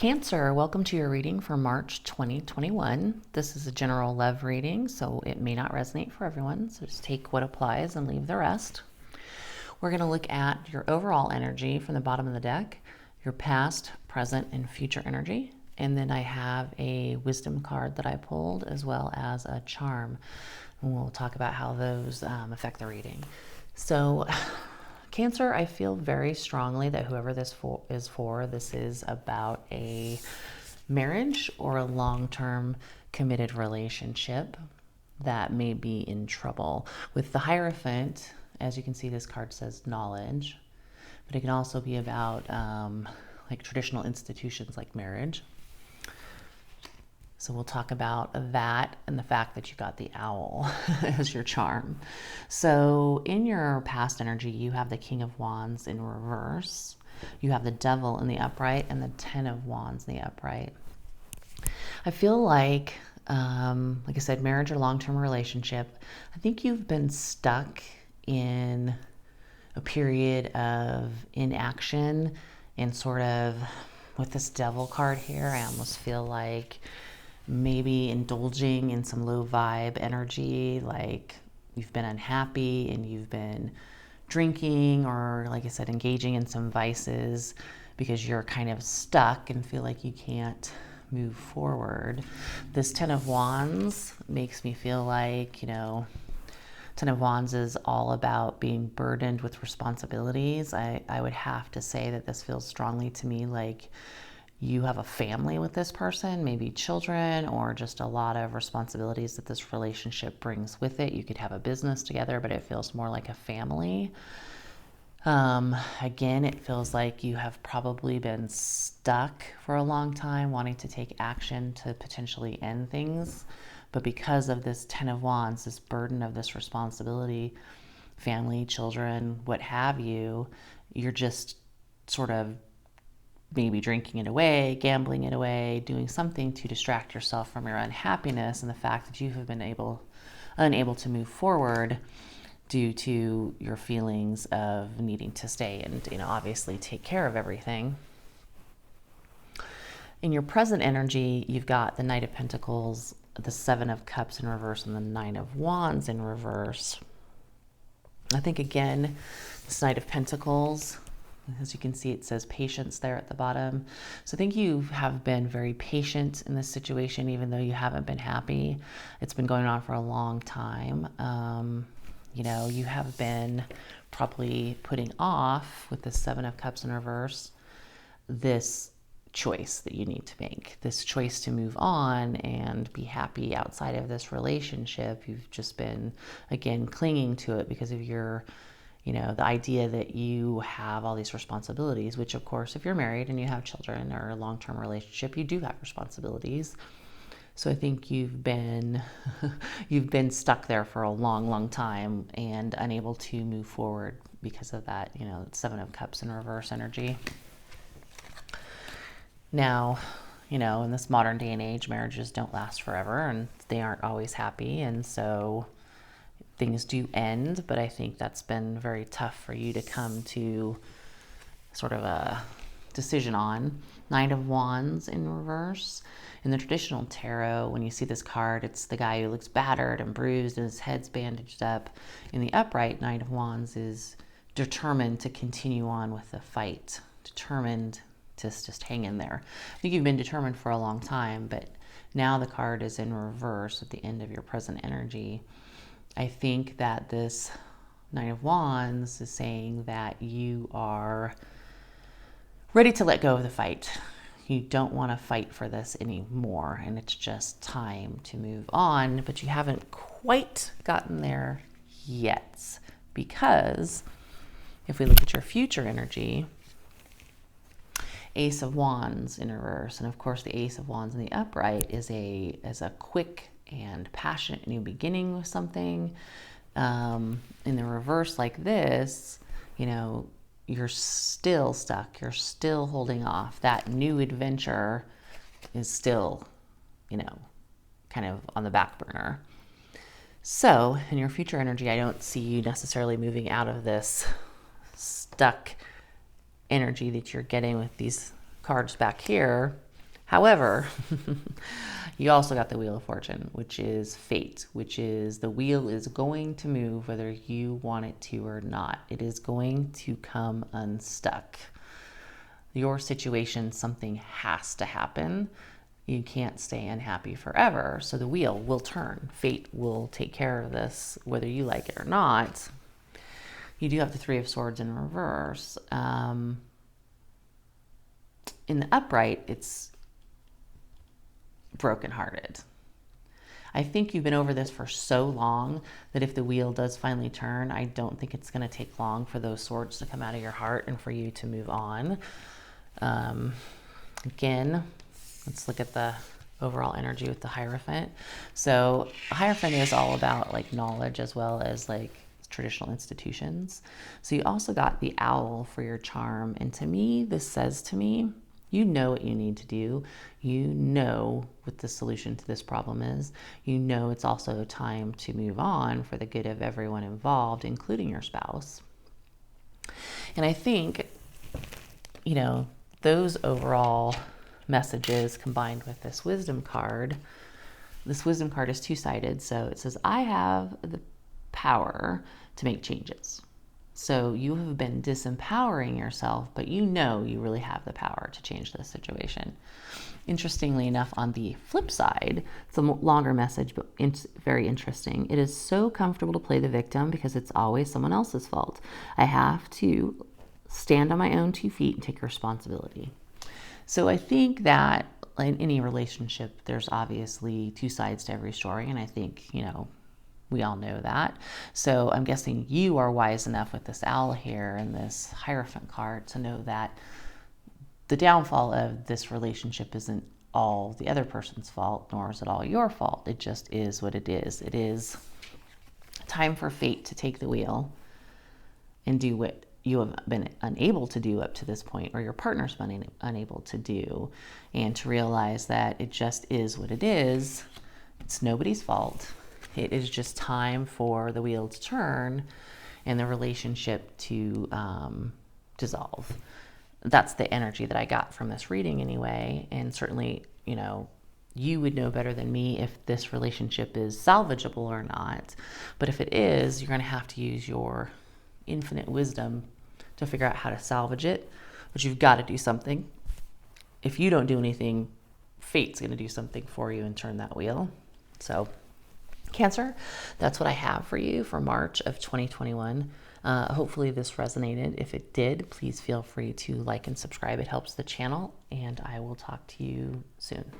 Cancer, welcome to your reading for March 2021. This is a general love reading, so it may not resonate for everyone, so just take what applies and leave the rest. We're going to look at your overall energy from the bottom of the deck, your past, present, and future energy. And then I have a wisdom card that I pulled, as well as a charm. And we'll talk about how those affect the reading. So, Cancer, I feel very strongly that whoever this is for, this is about a marriage or a long-term committed relationship that may be in trouble. With the Hierophant, as you can see, this card says knowledge, but it can also be about like traditional institutions like marriage. So we'll talk about that and the fact that you got the owl as your charm. So in your past energy, you have the King of Wands in reverse. You have the Devil in the upright and the Ten of Wands in the upright. I feel like I said, marriage or long-term relationship, I think you've been stuck in a period of inaction and sort of with this Devil card here, I almost feel like maybe indulging in some low vibe energy, like you've been unhappy and you've been drinking or, like I said, engaging in some vices because you're kind of stuck and feel like you can't move forward. This Ten of Wands makes me feel like, Ten of Wands is all about being burdened with responsibilities. I would have to say that this feels strongly to me like you have a family with this person, maybe children, or just a lot of responsibilities that this relationship brings with it. You could have a business together, but it feels more like a family. Again, it feels like you have probably been stuck for a long time, wanting to take action to potentially end things. But because of this Ten of Wands, this burden of this responsibility, family, children, what have you, you're just sort of maybe drinking it away, gambling it away, doing something to distract yourself from your unhappiness and the fact that you have been unable to move forward due to your feelings of needing to stay and, obviously take care of everything. In your present energy, you've got the Knight of Pentacles, the Seven of Cups in reverse, and the Nine of Wands in reverse. I think, again, this Knight of Pentacles, as you can see, it says patience there at the bottom. So I think you have been very patient in this situation, even though you haven't been happy. It's been going on for a long time. You have been probably putting off, with the Seven of Cups in reverse, this choice that you need to make, this choice to move on and be happy outside of this relationship. You've just been, again, clinging to it because of your the idea that you have all these responsibilities, which, of course, if you're married and you have children or a long-term relationship, you do have responsibilities. So I think you've been stuck there for a long, long time and unable to move forward because of that, Seven of Cups in reverse energy. Now, in this modern day and age, marriages don't last forever and they aren't always happy. And so things do end, but I think that's been very tough for you to come to sort of a decision on. Knight of Wands in reverse. In the traditional tarot, when you see this card, it's the guy who looks battered and bruised and his head's bandaged up. In the upright, Knight of Wands is determined to continue on with the fight, determined to just hang in there. I think you've been determined for a long time, but now the card is in reverse at the end of your present energy. I think that this Knight of Wands is saying that you are ready to let go of the fight. You don't want to fight for this anymore, and it's just time to move on, but you haven't quite gotten there yet, because if we look at your future energy, Ace of Wands in reverse, and of course the Ace of Wands in the upright is a quick and passionate new beginning with something. In the reverse like this, you're still stuck. You're still holding off. That new adventure is still, kind of on the back burner. So in your future energy, I don't see you necessarily moving out of this stuck energy that you're getting with these cards back here. However, you also got the Wheel of Fortune, which is fate, which is the wheel is going to move whether you want it to or not. It is going to come unstuck. Your situation, something has to happen. You can't stay unhappy forever. So the wheel will turn. Fate will take care of this, whether you like it or not. You do have the Three of Swords in reverse. In the upright, it's brokenhearted. I think you've been over this for so long that if the wheel does finally turn, I don't think it's going to take long for those swords to come out of your heart and for you to move on. Again, let's look at the overall energy with the Hierophant. So Hierophant is all about like knowledge as well as like traditional institutions. So you also got the Owl for your charm. And to me, this says to me, you know what you need to do. You know what the solution to this problem is. You know it's also time to move on for the good of everyone involved, including your spouse. And I think, you know, those overall messages combined with this wisdom card is two-sided. So it says, I have the power to make changes. So you have been disempowering yourself, but you know you really have the power to change this situation. Interestingly enough, on the flip side, it's a longer message, but very interesting. It is so comfortable to play the victim because it's always someone else's fault. I have to stand on my own 2 feet and take responsibility. So I think that in any relationship, there's obviously 2 sides to every story. And I think, you know, we all know that. So I'm guessing you are wise enough with this Owl here and this Hierophant card to know that the downfall of this relationship isn't all the other person's fault, nor is it all your fault. It just is what it is. It is time for fate to take the wheel and do what you have been unable to do up to this point, or your partner's been unable to do, and to realize that it just is what it is. It's nobody's fault. It is just time for the wheel to turn and the relationship to dissolve. That's the energy that I got from this reading anyway. And certainly, you know, you would know better than me if this relationship is salvageable or not. But if it is, you're going to have to use your infinite wisdom to figure out how to salvage it. But you've got to do something. If you don't do anything, fate's going to do something for you and turn that wheel. So Cancer, that's what I have for you for March of 2021. Hopefully this resonated. If it did, please feel free to like and subscribe. It helps the channel, and I will talk to you soon.